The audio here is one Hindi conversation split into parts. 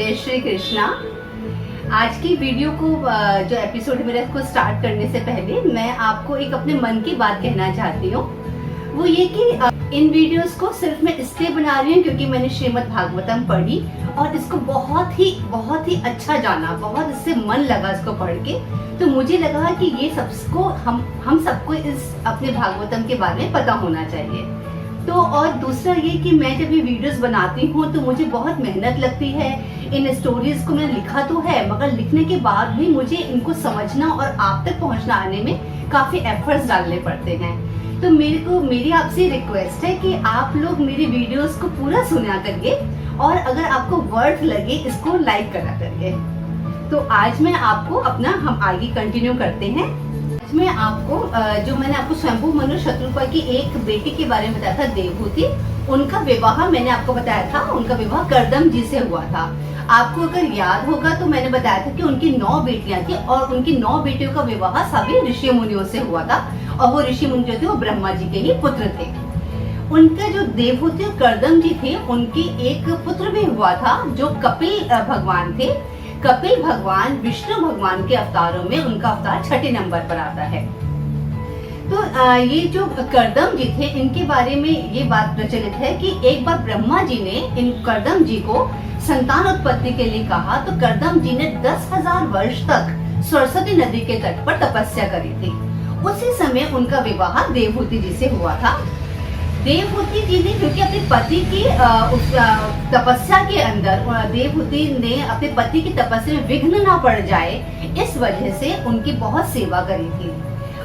जय श्री कृष्णा। आज की वीडियो को जो एपिसोड मेरा इसको स्टार्ट करने से पहले मैं आपको एक अपने मन की बात कहना चाहती हूँ। वो ये कि इन वीडियोस को सिर्फ मैं इसलिए बना रही हूँ क्योंकि मैंने श्रीमद् भागवतम पढ़ी और इसको बहुत ही अच्छा जाना, बहुत इससे मन लगा इसको पढ़ के। तो मुझे लगा कि ये सबको हम सबको इस अपने भागवतम के बारे में पता होना चाहिए। तो और दूसरा ये कि मैं जब ये वीडियोस बनाती हूँ तो मुझे बहुत मेहनत लगती है। इन स्टोरीज को मैंने लिखा तो है, मगर लिखने के बाद भी मुझे इनको समझना और आप तक पहुँचना आने में काफी एफर्ट्स डालने पड़ते हैं। तो मेरी आपसे रिक्वेस्ट है कि आप लोग मेरी वीडियोस को पूरा सुना करिए और अगर आपको वर्थ लगे इसको लाइक करा करिए। तो आज मैं आपको हम आगे कंटिन्यू करते हैं। आज मैं आपको जो मैंने आपको स्वयंभू मनु शत्रुपा की एक बेटी के बारे में बताया था, देवहूति। उनका विवाह मैंने आपको बताया था, उनका विवाह कर्दम जी से हुआ था। आपको अगर याद होगा तो मैंने बताया था कि उनकी 9 बेटियां थी और उनकी 9 बेटियों का विवाह सभी ऋषि मुनियों से हुआ था और वो ऋषि मुनि जो थे वो ब्रह्मा जी के ही पुत्र थे। उनका जो देवहूति और कर्दम जी थे उनकी एक पुत्र भी हुआ था जो कपिल भगवान थे। कपिल भगवान विष्णु भगवान के अवतारों में उनका अवतार 6 नंबर पर आता है। तो ये जो कर्दम जी थे इनके बारे में ये बात प्रचलित है कि एक बार ब्रह्मा जी ने इन कर्दम जी को संतान उत्पत्ति के लिए कहा तो कर्दम जी ने 10,000 वर्ष तक सरस्वती नदी के तट पर तपस्या करी थी। उसी समय उनका विवाह देवहूति जी से हुआ था। देवहूति जी ने क्योंकि अपने पति की उस तपस्या के अंदर देवहूति ने अपने पति की तपस्या में विघ्न ना पड़ जाए, इस वजह से उनकी बहुत सेवा करी थी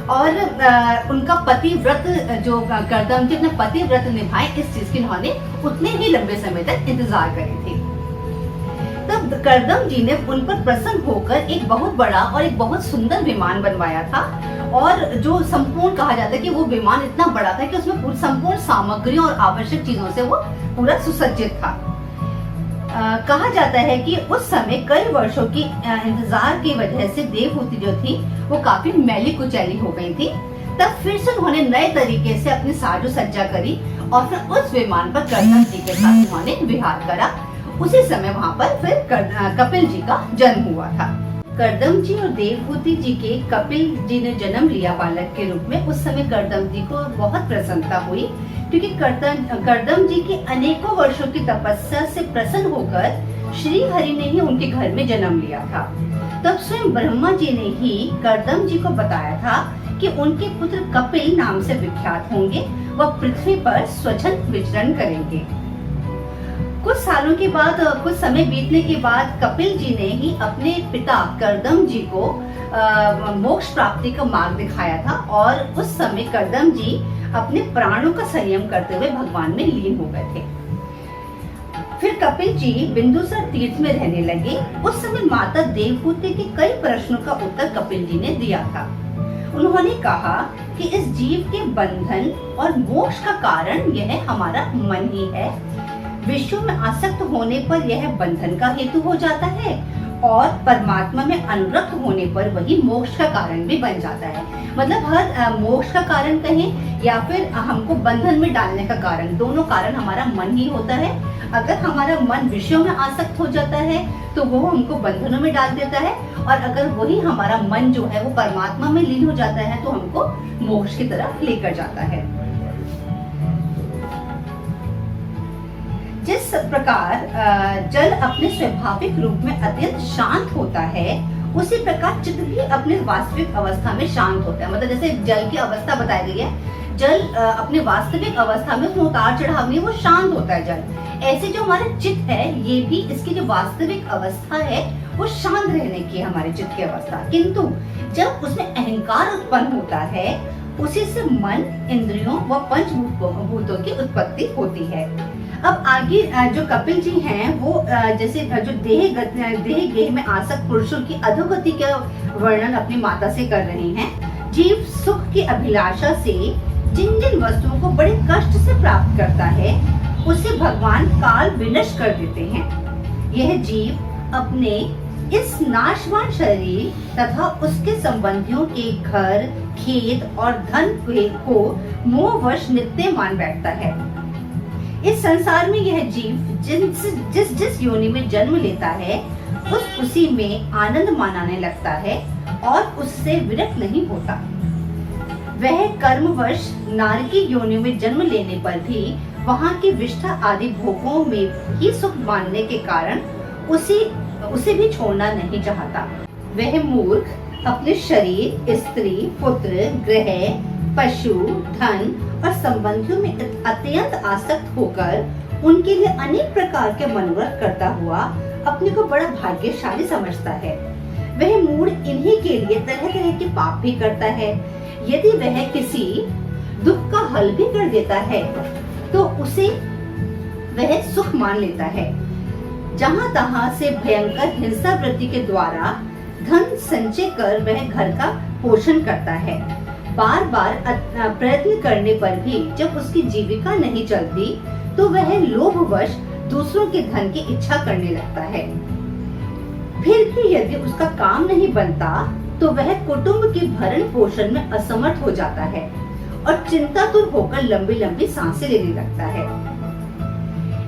और उनका पति व्रत जो कर्दम जी अपने पति व्रत निभाए, इस चीज की उन्होंने उतने ही लंबे समय तक इंतजार करी थी। तब कर्दम जी ने उन पर प्रसन्न होकर एक बहुत बड़ा और एक बहुत सुंदर विमान बनवाया था और जो संपूर्ण कहा जाता है कि वो विमान इतना बड़ा था कि उसमें संपूर्ण सामग्रियों और आवश्यक चीजों से वो पूरा सुसज्जित था। कहा जाता है कि उस समय कई वर्षों की इंतजार की वजह से देवहूति जो थी वो काफी मैली कुचैली हो गई थी। तब फिर से उन्होंने नए तरीके से अपनी साजो सज्जा करी और फिर उस विमान पर कर्दम जी के साथ उन्होंने विहार करा। उसी समय वहाँ पर फिर कपिल जी का जन्म हुआ था। कर्दम जी और देवहूति जी के कपिल जी ने जन्म लिया बालक के रूप में। उस समय कर्दम जी को बहुत प्रसन्नता हुई क्योंकि कर्दम जी की अनेकों वर्षों की तपस्या से प्रसन्न होकर श्री हरि ने ही उनके घर में जन्म लिया था। तब स्वयं ब्रह्मा जी ने ही कर्दम जी को बताया था कि उनके पुत्र कपिल नाम से विख्यात होंगे, वह पृथ्वी पर स्वच्छंद विचरण करेंगे। कुछ सालों के बाद, कुछ समय बीतने के बाद कपिल जी ने ही अपने पिता कर्दम जी को मोक्ष प्राप्ति का मार्ग दिखाया था और उस समय कर्दम जी अपने प्राणों का संयम करते हुए भगवान में लीन हो गए थे। फिर कपिल जी बिंदुसर तीर्थ में रहने लगे। उस समय माता देवहूति के कई प्रश्नों का उत्तर कपिल जी ने दिया था। उन्होंने कहा कि इस जीव के बंधन और मोक्ष का कारण यह हमारा मन ही है। विश्व में आसक्त होने पर यह बंधन का हेतु हो जाता है और परमात्मा में अनुरक्त होने पर वही मोक्ष का कारण भी बन जाता है। मतलब हर मोक्ष का कारण कहें या फिर हमको बंधन में डालने का कारण, दोनों कारण हमारा मन ही होता है। अगर हमारा मन विषयों में आसक्त हो जाता है तो वो हमको बंधनों में डाल देता है और अगर वही हमारा मन जो है वो परमात्मा में लीन हो जाता है तो हमको मोक्ष की तरफ लेकर जाता है। जिस प्रकार जल अपने स्वाभाविक रूप में अत्यंत शांत होता है, उसी प्रकार चित्त भी अपने वास्तविक अवस्था में शांत होता है। मतलब जैसे जल की अवस्था बताई गई है, जल अपने वास्तविक अवस्था में उसमें उतार चढ़ाव नहीं, वो शांत होता है जल। ऐसे जो हमारा चित्त है ये भी इसकी जो वास्तविक अवस्था है वो शांत रहने की है, हमारे चित्त की अवस्था। किंतु जब उसमें अहंकार उत्पन्न होता है उसी से मन, इंद्रियों व पंचभूतों की उत्पत्ति होती है। अब आगे जो कपिल जी हैं वो जैसे जो देह गेह में आसक्त पुरुषों की अधोगति का वर्णन अपनी माता से कर रहे हैं। जीव सुख की अभिलाषा से जिन जिन वस्तुओं को बड़े कष्ट से प्राप्त करता है उसे भगवान काल विनष्ट कर देते हैं। यह जीव अपने इस नाशवान शरीर तथा उसके संबंधियों के घर, खेत और धन को मोहवश नित्य मान बैठता है। इस संसार में यह जीव जिस जिस योनि में जन्म लेता है उसी में आनंद मनाने लगता है और उससे विरक्त नहीं होता। वह कर्मवश नारकी योनि में जन्म लेने पर भी वहाँ की विष्ठा आदि भोगों में ही सुख मानने के कारण उसे भी छोड़ना नहीं चाहता। वह मूर्ख अपने शरीर, स्त्री, पुत्र, गृह, पशु, धन और संबंधियों में अत्यंत आसक्त होकर उनके लिए अनेक प्रकार के मनोरथ करता हुआ अपने को बड़ा भाग्यशाली समझता है। वह मूढ़ इन्हीं के लिए तरह तरह के पाप भी करता है। यदि वह किसी दुख का हल भी कर देता है तो उसे वह सुख मान लेता है। जहाँ तहाँ से भयंकर हिंसा वृत्ति के द्वारा धन संचय कर वह घर का पोषण करता है। बार बार प्रयत्न करने पर भी जब उसकी जीविका नहीं चलती तो वह लोभवश दूसरों के धन की इच्छा करने लगता है। फिर भी यदि उसका काम नहीं बनता तो वह कुटुंब के भरण पोषण में असमर्थ हो जाता है और चिंतातुर होकर लंबी लंबी सांसें लेने लगता है।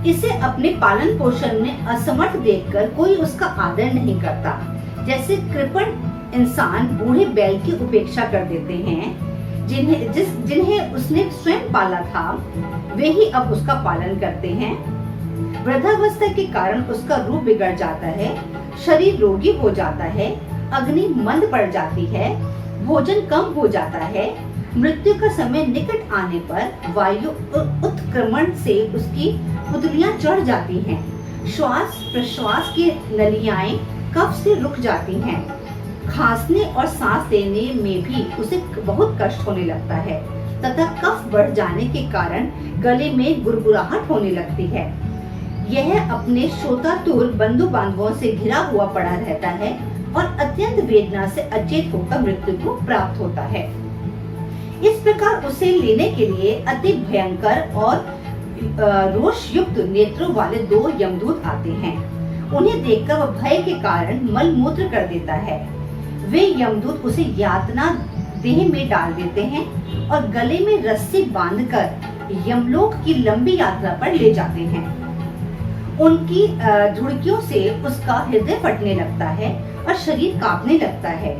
इसे अपने पालन पोषण में असमर्थ देखकर कोई उसका आदर नहीं करता। जैसे कृपण इंसान बूढ़े बैल की उपेक्षा कर देते हैं, जिन्हें उसने स्वयं पाला था, वे ही अब उसका पालन करते हैं। वृद्धावस्था के कारण उसका रूप बिगड़ जाता है, शरीर रोगी हो जाता है, अग्नि मंद पड़ जाती है, भोजन कम हो जाता है। मृत्यु का समय निकट आने पर वायु उत्क्रमण से उसकी पुतलियां चढ़ जाती हैं। श्वास प्रश्वास की नलियाएं कफ से रुक जाती हैं। खांसने और सांस लेने में भी उसे बहुत कष्ट होने लगता है तथा कफ बढ़ जाने के कारण गले में गुड़गुड़ाहट होने लगती है। यह अपने शोतातुर बंधु बांधवों से घिरा हुआ पड़ा रहता है और अत्यंत वेदना से अचेत होकर मृत्यु को प्राप्त होता है। इस प्रकार उसे लेने के लिए अति भयंकर और रोष युक्त नेत्रों वाले 2 यमदूत आते हैं। उन्हें देखकर वह भय के कारण मल मूत्र कर देता है। वे यमदूत उसे यातना देह में डाल देते हैं और गले में रस्सी बांधकर यमलोक की लंबी यात्रा पर ले जाते हैं। उनकी धुड़कियों से उसका हृदय फटने लगता है और शरीर कांपने लगता है।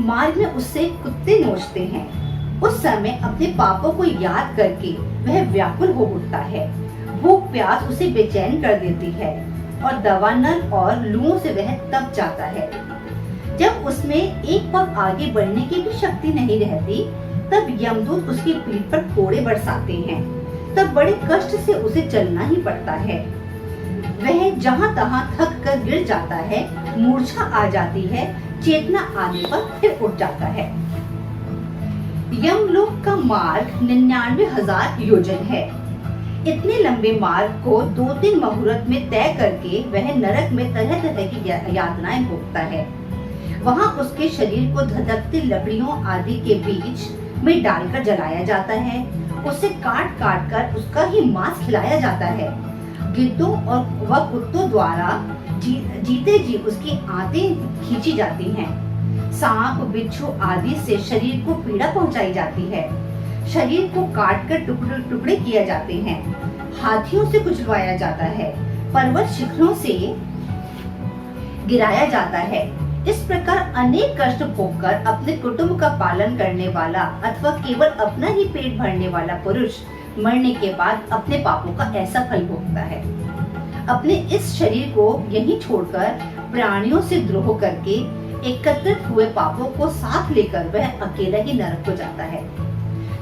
मार्ग में उससे कुत्ते नोचते हैं। उस समय अपने पापों को याद करके वह व्याकुल हो उठता है। भूख प्यास उसे बेचैन कर देती है और दवानल और लूओं से वह तप जाता है। जब उसमें एक पग आगे बढ़ने की भी शक्ति नहीं रहती, तब यमदूत उसकी पीठ पर कोड़े बरसाते हैं। तब बड़े कष्ट से उसे चलना ही पड़ता है। वह जहाँ तहाँ थक कर गिर जाता है, मूर्छा आ जाती है, चेतना आने पर फिर उठ जाता है। यमलोक का मार्ग 99,000 योजन है। इतने लंबे मार्ग को 2-3 मुहूर्त में तय करके वह नरक में तरह तरह की यातनाएं भोगता है। वहाँ उसके शरीर को धधकती लकड़ियों आदि के बीच में डालकर जलाया जाता है। उसे काट काट कर उसका ही मांस खिलाया जाता है। गिद्धों और वह कुत्तों द्वारा जीते जी उसकी आंतें खींची जाती हैं। सांप, बिच्छू आदि से शरीर को पीड़ा पहुंचाई जाती है। शरीर को काटकर टुकड़े टुकड़े किए जाते हैं। हाथियों से कुचलवाया जाता है। पर्वत शिखरों से गिराया जाता है। इस प्रकार अनेक कष्ट भोगकर अपने कुटुंब का पालन करने वाला अथवा केवल अपना ही पेट भरने वाला पुरुष मरने के बाद अपने पापों का ऐसा फल भोगता है। अपने इस शरीर को यहीं छोड़कर प्राणियों से द्रोह करके एकत्रित हुए पापों को साथ लेकर वह अकेला ही नरक को जाता है।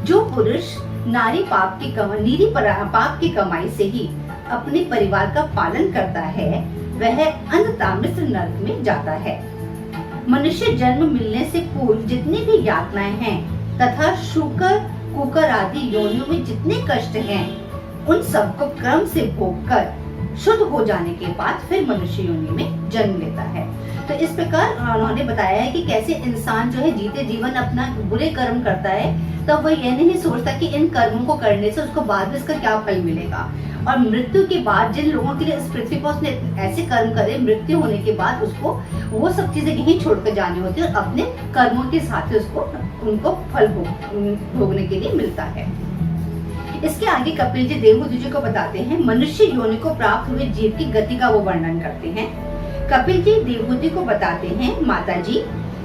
जो पुरुष नारी पाप की कमाई से ही अपने परिवार का पालन करता है, वह अंततामिश्र नरक में जाता है। मनुष्य जन्म मिलने से पूर्व जितनी भी यातनाएं हैं तथा शूकर, कुकर आदि योनियों में जितने कष्ट हैं, उन सबको क्रम से भोगकर शुद्ध हो जाने के बाद फिर मनुष्य योनि में जन्म लेता है। तो इस प्रकार उन्होंने बताया है कि कैसे इंसान जो है जीते जीवन अपना बुरे कर्म करता है, तब वह यह नहीं सोचता कि इन कर्मों को करने से उसको बाद में इसका क्या फल मिलेगा। और मृत्यु के बाद जिन लोगों के लिए इस पृथ्वी पर उसने ऐसे कर्म करे, मृत्यु होने के बाद उसको वो सब चीजें यहीं छोड़कर जानी होती है और अपने कर्मों के साथ उसको उनको फल भोगने के लिए मिलता है। इसके आगे कपिल जी देवहूति जी को बताते हैं, मनुष्य योनि को प्राप्त हुए जीव की गति का वो वर्णन करते हैं। कपिल जी देवहूति को बताते हैं, माता जी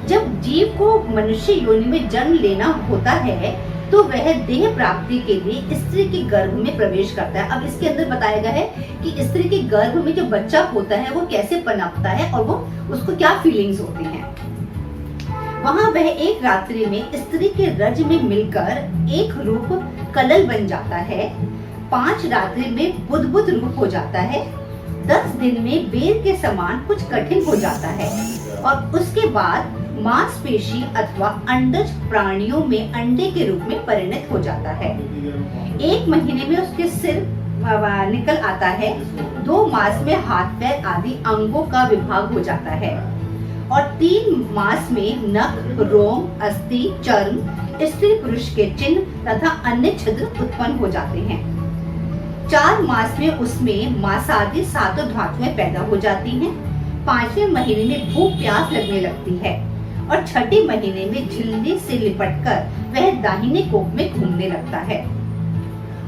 जब जीव को मनुष्य योनि में जन्म लेना होता है तो वह देह प्राप्ति के लिए स्त्री के गर्भ में प्रवेश करता है। अब इसके अंदर बताया गया है कि स्त्री के गर्भ में जो बच्चा होता है वो कैसे पनपता है और वो उसको क्या फीलिंग्स होती हैं। वहाँ वह एक रात्रि में स्त्री के रज में मिलकर एक रूप कलल बन जाता है, 5 रात्रि में बुद्ध रूप हो जाता है, 10 दिन में बेर के समान कुछ कठिन हो जाता है और उसके बाद मांसपेशी अथवा अंडज प्राणियों में अंडे के रूप में परिणत हो जाता है। 1 महीने में उसके सिर निकल आता है, 2 मास में हाथ पैर आदि अंगों का विभाग हो जाता है और 3 मास में नख, रोम, अस्थि, चर्म, स्त्री पुरुष के चिन्ह तथा अन्य छिद्र उत्पन्न हो जाते हैं। 4 मास में उसमें मांसादि 7 धातुएं पैदा हो जाती हैं। 5वें महीने में भूख प्यास लगने लगती है और 6ठे महीने में झिल्ली से लिपटकर वह दाहिने कोख में घूमने लगता है।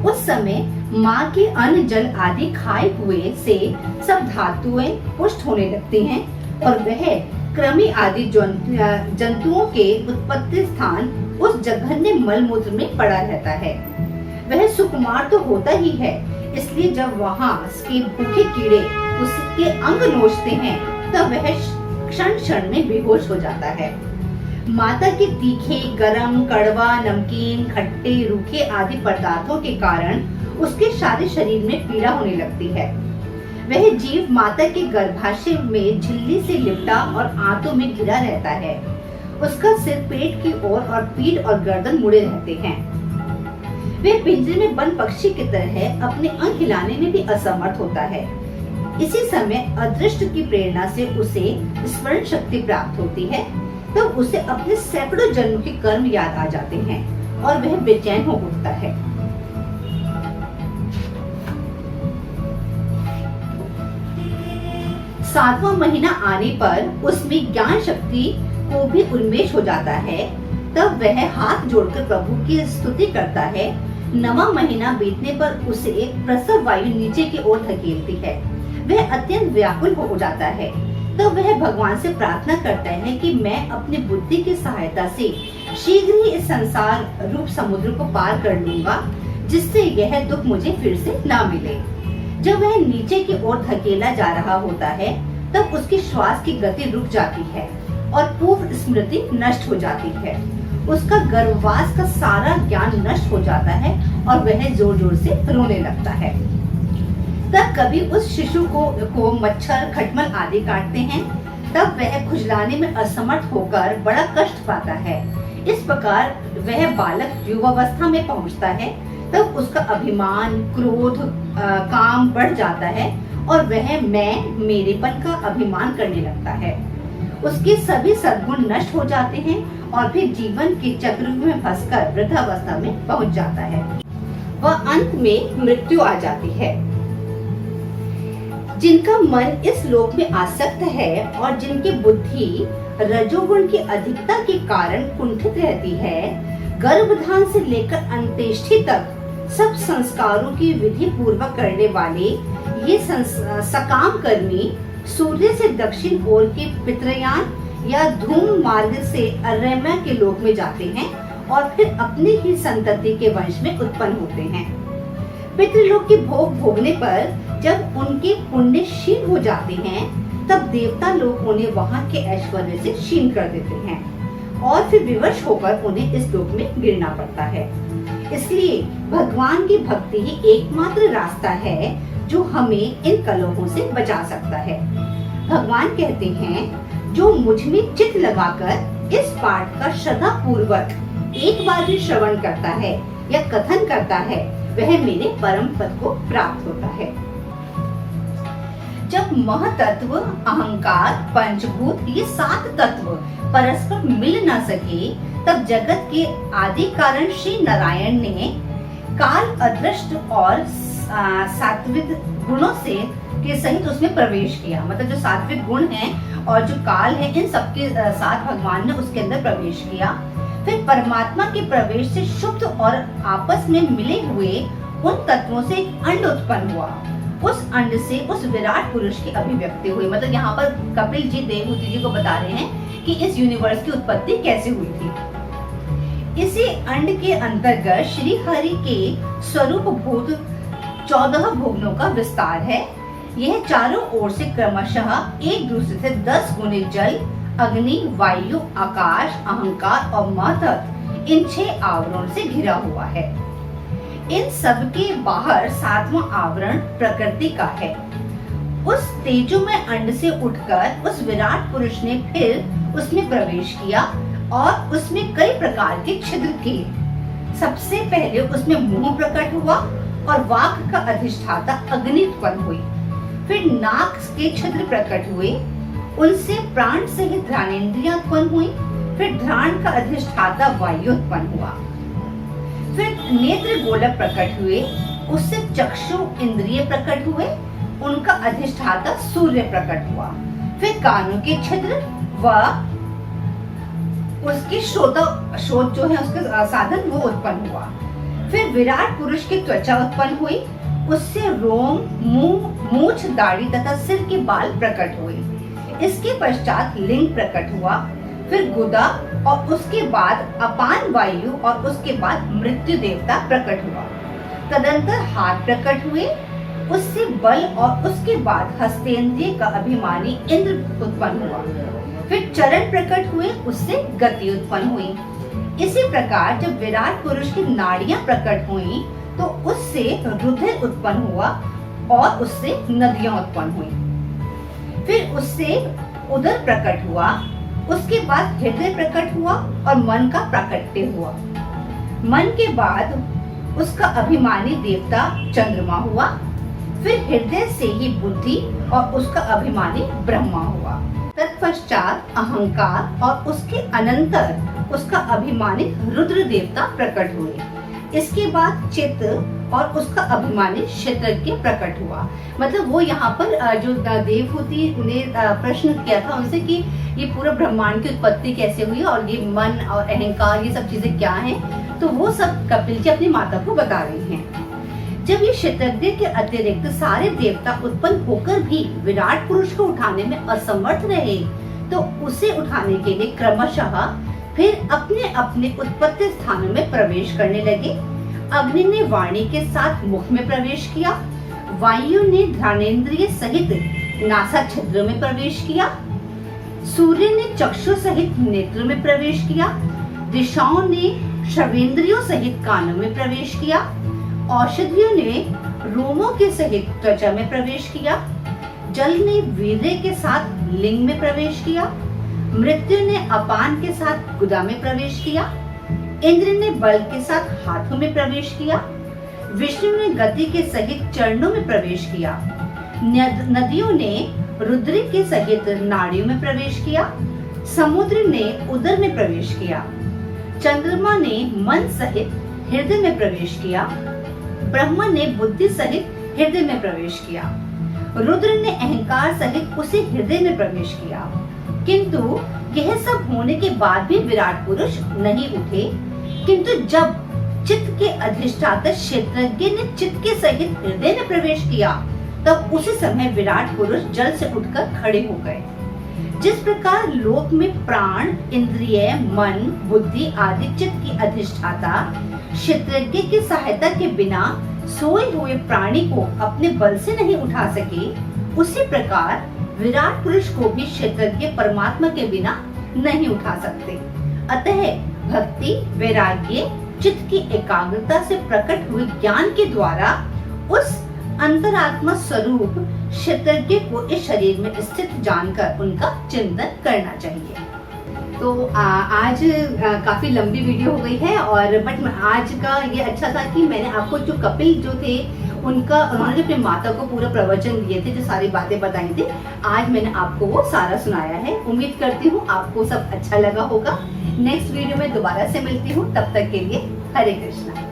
उस समय माँ के अन्न जल आदि खाए हुए से सब धातुएं पुष्ट होने लगती हैं और वह कृमि आदि जंतुओं के उत्पत्ति स्थान उस जघन्य मलमूत्र में पड़ा रहता है। वह सुकुमार तो होता ही है, इसलिए जब वहाँ के भूखे कीड़े उसके अंग नोचते हैं तब वह क्षण क्षण में बेहोश हो जाता है। माता के तीखे, गरम, कड़वा, नमकीन, खट्टे, रूखे आदि पदार्थों के कारण उसके सारे शरीर में पीड़ा होने लगती है। वह जीव माता के गर्भाशय में झिल्ली से लिपटा और आंतों में घिरा रहता है। उसका सिर पेट की ओर और पीठ और गर्दन मुड़े रहते हैं। वह पिंजरे में बंद पक्षी की तरह अपने अंग हिलाने में भी असमर्थ होता है। इसी समय अदृष्ट की प्रेरणा से उसे स्मरण शक्ति प्राप्त होती है, तब तो उसे अपने सैकड़ों जन्म के कर्म याद आ जाते हैं और वह बेचैन हो उठता है। सातवां महीना आने पर उसमें ज्ञान शक्ति को भी उन्मेष हो जाता है, तब वह हाथ जोड़कर प्रभु की स्तुति करता है। 9वां महीना बीतने पर उसे प्रसव वायु नीचे की ओर धकेलती है। वह अत्यंत व्याकुल हो जाता है, तब वह भगवान से प्रार्थना करता है कि मैं अपनी बुद्धि की सहायता से शीघ्र ही इस संसार रूप समुद्र को पार कर लूंगा, जिससे यह दुख मुझे फिर से ना मिले। जब वह नीचे की ओर धकेला जा रहा होता है, तब उसकी श्वास की गति रुक जाती है और पूर्व स्मृति नष्ट हो जाती है। उसका गर्भवास का सारा ज्ञान नष्ट हो जाता है और वह जोर जोर से रोने लगता है। तब कभी उस शिशु को मच्छर, खटमल आदि काटते हैं, तब वह खुजलाने में असमर्थ होकर बड़ा कष्ट पाता है। इस प्रकार वह बालक युवावस्था में पहुंचता है, तब उसका अभिमान, क्रोध, काम बढ़ जाता है और वह मैं मेरेपन का अभिमान करने लगता है। उसके सभी सद्गुण नष्ट हो जाते हैं और फिर जीवन के चक्र में फंसकर वृद्धावस्था में पहुंच जाता है। वह अंत में मृत्यु आ जाती है। जिनका मन इस लोक में आसक्त है और जिनकी बुद्धि रजोगुण की अधिकता के कारण कुंठित रहती है, गर्भधान से लेकर अंत्येष्टि तक सब संस्कारों की विधि पूर्वक करने वाले ये सकाम कर्मी सूर्य से दक्षिण ओर के पितृयान या धूम मार्ग से अर्यमा के लोक में जाते हैं और फिर अपनी ही संतति के वंश में उत्पन्न होते हैं। पितृलोक के भोग भोगने पर जब उनके पुण्य क्षीण हो जाते हैं, तब देवता लोग उन्हें वहां के ऐश्वर्य से क्षीण कर देते हैं और फिर विवश होकर उन्हें इस लोक में गिरना पड़ता है। इसलिए भगवान की भक्ति ही एकमात्र रास्ता है जो हमें इन कलहों से बचा सकता है। भगवान कहते हैं, जो मुझ में चित्त लगाकर इस पाठ का श्रद्धा पूर्वक एक बार भी श्रवण करता है या कथन करता है, वह मेरे परम पद को प्राप्त होता है। जब महतत्व, अहंकार, पंचभूत ये 7 तत्व परस्पर मिल न सके, तब जगत के आदि कारण श्री नारायण ने काल, अदृष्ट और सात्विक गुणों से के सहित उसमें प्रवेश किया। मतलब जो सात्विक गुण हैं और जो काल है, इन सबके साथ भगवान ने उसके अंदर प्रवेश किया। फिर परमात्मा के प्रवेश से शुद्ध और आपस में मिले हुए उन तत्वों से एक अंड उत्पन्न हुआ। उस अंड से उस विराट पुरुष की अभिव्यक्ति हुई। मतलब यहाँ पर कपिल जी देवहूति जी को बता रहे हैं कि इस यूनिवर्स की उत्पत्ति कैसे हुई थी। इसी अंड के अंतर्गत श्री हरि के स्वरूप भूत 14 भुवनों का विस्तार है। यह चारों ओर से क्रमशः एक दूसरे से 10 गुने जल, अग्नि, वायु, आकाश, अहंकार और महतत्व इन 6 आवरणों से घिरा हुआ है। इन सब के बाहर 7वां आवरण प्रकृति का है। उस तेजोमय अंड से उठकर उस विराट पुरुष ने फिर उसमें प्रवेश किया और उसमें कई प्रकार के छिद्र किए। सबसे पहले उसमें मुंह प्रकट हुआ और वाक का अधिष्ठाता अग्नि उत्पन्न हुई। फिर नाक के छिद्र प्रकट हुए, उनसे प्राण सहित घ्राणेन्द्रियां उत्पन्न हुई। फिर घ्राण का अधिष्ठाता वायु उत्पन्न हुआ। फिर नेत्र गोलक प्रकट हुए, उससे चक्षु इंद्रिय प्रकट हुए, उनका अधिष्ठाता सूर्य प्रकट हुआ। फिर कानों के छिद्र व उसके श्रोत जो है उसके साधन वो उत्पन्न हुआ। फिर विराट पुरुष की त्वचा उत्पन्न हुई, उससे रोम, मुंह, मूछ, दाढ़ी तथा सिर के बाल प्रकट हुए। इसके पश्चात लिंग प्रकट हुआ, फिर गुदा और उसके बाद अपान वायु और उसके बाद मृत्यु देवता प्रकट हुआ। तदंतर हाथ प्रकट हुए, उससे बल और उसके बाद हस्तेंद्रिय का अभिमानी इंद्र उत्पन्न हुआ। फिर चरण प्रकट हुए, उससे गति उत्पन्न हुई। इसी प्रकार जब विराट पुरुष की नाड़ियां प्रकट हुई तो उससे रुधिर उत्पन्न हुआ और उससे नदियां उत्पन्न हुई। फिर उससे उदर प्रकट हुआ, उसके बाद हृदय प्रकट हुआ और मन का प्राकट्य हुआ। मन के बाद उसका अभिमानी देवता चंद्रमा हुआ। फिर हृदय से ही बुद्धि और उसका अभिमानी ब्रह्मा हुआ। तत्पश्चात अहंकार और उसके अनंतर उसका अभिमानी रुद्र देवता प्रकट हुए। इसके बाद चित्त और उसका अभिमानी क्षेत्रज्ञ प्रकट हुआ। मतलब वो यहाँ पर जो देवहूति ने प्रश्न किया था उनसे कि ये पूरा ब्रह्मांड की उत्पत्ति कैसे हुई और ये मन और अहंकार ये सब चीजें क्या हैं, तो वो सब कपिल जी अपनी माता को बता रही हैं। जब ये क्षेत्रज्ञ के अतिरिक्त सारे देवता उत्पन्न होकर भी विराट पुरुष को उठाने में असमर्थ रहे तो उसे उठाने के लिए क्रमशः फिर अपने अपने उत्पत्ति स्थानों में प्रवेश करने लगे। अग्नि ने वाणी के साथ मुख में प्रवेश किया, वायु ने घ्राणेन्द्रिय सहित नासा छिद्र में प्रवेश किया, सूर्य ने चक्षु सहित नेत्र में प्रवेश किया, दिशाओं ने श्रवेंद्रियों सहित कानों में प्रवेश किया, औषधियों ने रोमों के सहित त्वचा में प्रवेश किया, जल ने वीर्य के साथ लिंग में प्रवेश किया, मृत्यु ने अपान के साथ गुदा में प्रवेश किया, इंद्र ने बल के साथ हाथों में प्रवेश किया, विष्णु ने गति के सहित चरणों में प्रवेश किया, नदियों ने रुद्र के सहित नाड़ियों में प्रवेश किया, समुद्र ने उदर में प्रवेश किया, चंद्रमा ने मन सहित हृदय में प्रवेश किया, ब्रह्मा ने बुद्धि सहित हृदय में प्रवेश किया, रुद्र ने अहंकार सहित उसी हृदय में प्रवेश किया। किंतु यह सब होने के बाद भी विराट पुरुष नहीं उठे। किंतु जब चित्त के अधिष्ठाता क्षेत्रज्ञ ने चित्त के सहित हृदय में प्रवेश किया तब उसी समय विराट पुरुष जल से उठकर खड़े हो गए। जिस प्रकार लोक में प्राण, इंद्रिय, मन, बुद्धि आदि चित्त की अधिष्ठाता क्षेत्रज्ञ की सहायता के बिना सोए हुए प्राणी को अपने बल से नहीं उठा सके, उसी प्रकार विराट पुरुष को भी क्षेत्रज्ञ परमात्मा के बिना नहीं उठा सकते। अतः भक्ति, वैराग्य, चित्त की एकाग्रता से प्रकट हुए ज्ञान के द्वारा उस अंतरात्मा स्वरूप क्षेत्रज्ञ को इस शरीर में स्थित जानकर उनका चिंतन करना चाहिए। तो आज काफी लंबी वीडियो हो गई है और बट आज का ये अच्छा था कि मैंने आपको जो कपिल जो थे उन्होंने अपने माता को पूरा प्रवचन दिए थे, जो सारी बातें बताई थी, आज मैंने आपको वो सारा सुनाया है। उम्मीद करती हूँ आपको सब अच्छा लगा होगा। नेक्स्ट वीडियो में दोबारा से मिलती हूँ, तब तक के लिए हरे कृष्णा।